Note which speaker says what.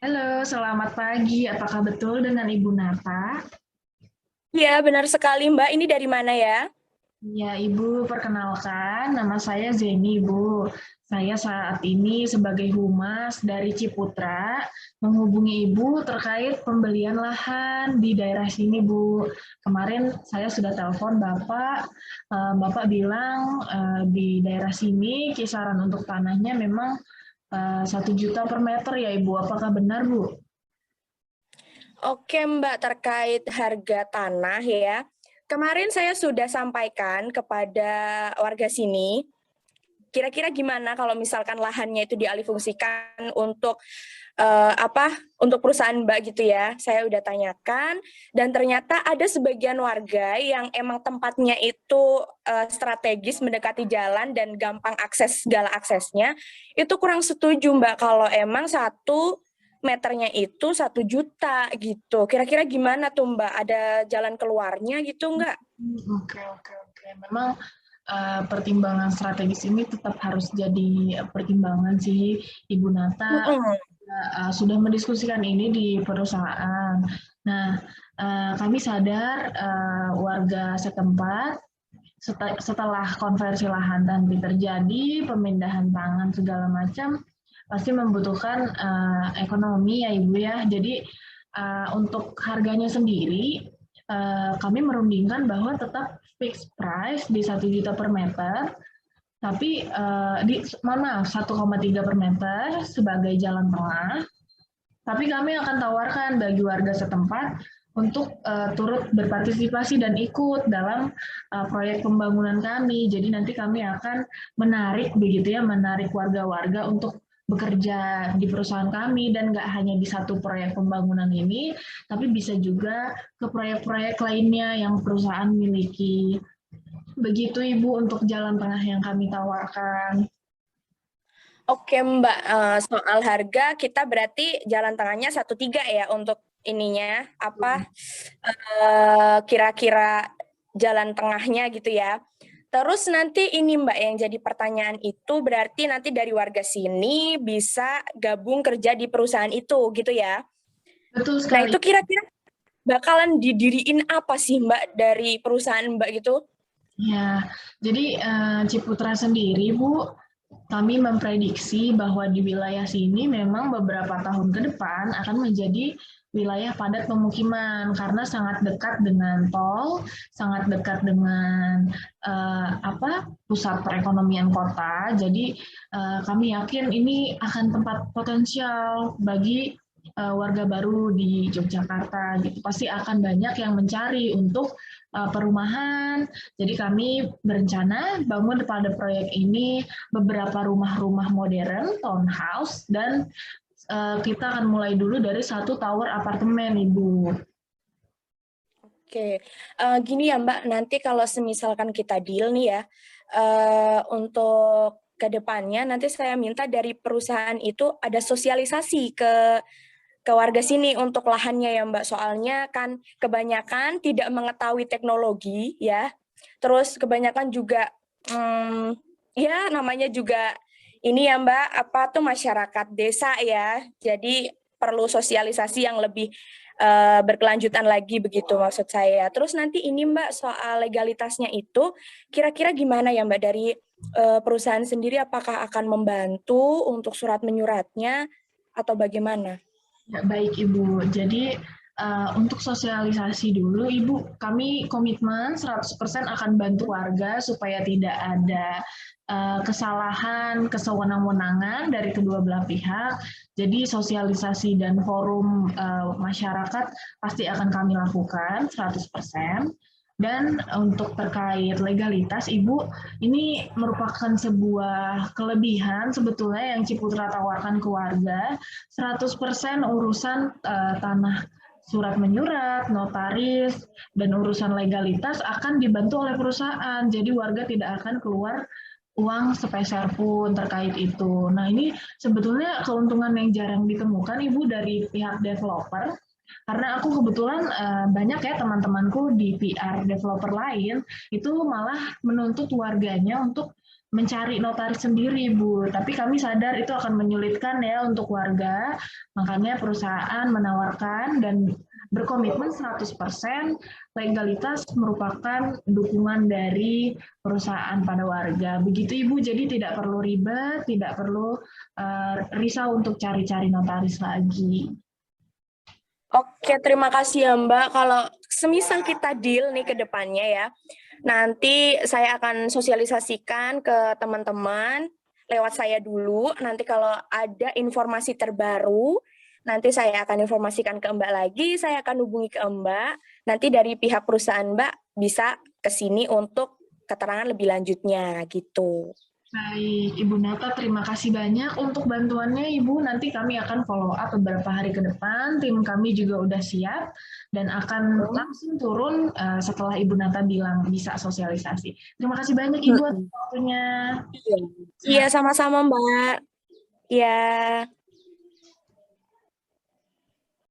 Speaker 1: Halo, selamat pagi. Apakah betul dengan Ibu Nata?
Speaker 2: Iya, benar sekali, Mbak. Ini dari mana ya?
Speaker 1: Ya, Ibu, perkenalkan, nama saya Zeni, Ibu. Saya saat ini sebagai humas dari Ciputra menghubungi Ibu terkait pembelian lahan di daerah sini, Bu. Kemarin saya sudah telepon Bapak, Bapak bilang di daerah sini kisaran untuk tanahnya memang 1 juta per meter ya, Ibu. Apakah benar, Bu?
Speaker 2: Oke, Mbak, terkait harga tanah ya. Kemarin saya sudah sampaikan kepada warga sini, kira-kira gimana kalau misalkan lahannya itu dialihfungsikan untuk untuk perusahaan Mbak gitu ya. Saya udah tanyakan dan ternyata ada sebagian warga yang emang tempatnya itu strategis mendekati jalan dan gampang akses segala aksesnya. Itu kurang setuju Mbak kalau emang 1 meternya itu 1 juta gitu. Kira-kira gimana tuh Mbak? Ada jalan keluarnya gitu nggak?
Speaker 1: Oke, oke, oke. Memang pertimbangan strategis ini tetap harus jadi pertimbangan sih, Ibu Nata
Speaker 2: Mm-mm.
Speaker 1: sudah mendiskusikan ini di perusahaan. Nah, kami sadar warga setempat setelah konversi lahan nanti terjadi pemindahan tangan segala macam pasti membutuhkan ekonomi ya Ibu ya. Jadi untuk harganya sendiri kami merundingkan bahwa tetap fixed price di 1 juta per meter, tapi mohon maaf 1,3 per meter sebagai jalan tengah. Tapi kami akan tawarkan bagi warga setempat untuk turut berpartisipasi dan ikut dalam proyek pembangunan kami. Jadi nanti kami akan menarik begitu ya, menarik warga-warga untuk bekerja di perusahaan kami dan nggak hanya di satu proyek pembangunan ini, tapi bisa juga ke proyek-proyek lainnya yang perusahaan miliki. Begitu Ibu untuk jalan tengah yang kami tawarkan.
Speaker 2: Oke Mbak, soal harga kita berarti jalan tengahnya 1,3 ya untuk ininya apa kira-kira jalan tengahnya gitu ya. Terus nanti ini Mbak yang jadi pertanyaan itu berarti nanti dari warga sini bisa gabung kerja di perusahaan itu gitu ya.
Speaker 1: Betul
Speaker 2: Nah
Speaker 1: sekali.
Speaker 2: itu kira-kira bakalan didiriin apa sih Mbak dari perusahaan Mbak gitu?
Speaker 1: Ya, jadi Ciputra sendiri, Bu, kami memprediksi bahwa di wilayah sini memang beberapa tahun ke depan akan menjadi wilayah padat pemukiman karena sangat dekat dengan tol, sangat dekat dengan pusat perekonomian kota. Jadi kami yakin ini akan tempat potensial bagi warga baru di Yogyakarta. Gitu. Pasti akan banyak yang mencari untuk perumahan. Jadi kami berencana bangun pada proyek ini beberapa rumah-rumah modern, townhouse, dan kita akan mulai dulu dari 1 tower apartemen, Ibu.
Speaker 2: Oke, gini ya Mbak, nanti kalau semisalkan kita deal nih ya, untuk ke depannya nanti saya minta dari perusahaan itu ada sosialisasi ke warga sini untuk lahannya ya Mbak. Soalnya kan kebanyakan tidak mengetahui teknologi ya. Terus kebanyakan juga ya namanya juga ini ya Mbak, apa tuh masyarakat desa ya. Jadi perlu sosialisasi yang lebih berkelanjutan lagi begitu maksud saya. Terus nanti ini Mbak soal legalitasnya itu kira-kira gimana ya Mbak dari perusahaan sendiri apakah akan membantu untuk surat menyuratnya atau bagaimana?
Speaker 1: Ya, baik Ibu. Jadi untuk sosialisasi dulu, Ibu, kami komitmen 100% akan bantu warga supaya tidak ada kesalahan, kesewenang-wenangan dari kedua belah pihak. Jadi sosialisasi dan forum masyarakat pasti akan kami lakukan 100%. Dan untuk terkait legalitas, Ibu, ini merupakan sebuah kelebihan sebetulnya yang Ciputra tawarkan ke warga. 100% urusan tanah surat menyurat, notaris, dan urusan legalitas akan dibantu oleh perusahaan. Jadi warga tidak akan keluar uang sepeser pun terkait itu. Nah ini sebetulnya keuntungan yang jarang ditemukan Ibu dari pihak developer. Karena aku kebetulan banyak ya teman-temanku di PR developer lain itu malah menuntut warganya untuk mencari notaris sendiri, Bu. Tapi kami sadar itu akan menyulitkan ya untuk warga, makanya perusahaan menawarkan dan berkomitmen 100% legalitas merupakan dukungan dari perusahaan pada warga. Begitu Ibu, jadi tidak perlu ribet, tidak perlu risau untuk cari-cari notaris lagi.
Speaker 2: Oke, terima kasih ya Mbak. Kalau semisal kita deal nih ke depannya ya, nanti saya akan sosialisasikan ke teman-teman lewat saya dulu. Nanti kalau ada informasi terbaru, nanti saya akan informasikan ke Mbak lagi, saya akan hubungi ke Mbak. Nanti dari pihak perusahaan Mbak bisa ke sini untuk keterangan lebih lanjutnya gitu.
Speaker 1: Baik, Ibu Nata, terima kasih banyak untuk bantuannya, Ibu. Nanti kami akan follow up beberapa hari ke depan. Tim kami juga udah siap dan akan langsung turun setelah Ibu Nata bilang bisa sosialisasi. Terima kasih banyak, Ibu, atas waktunya.
Speaker 2: Iya, sama-sama, Mbak. Iya.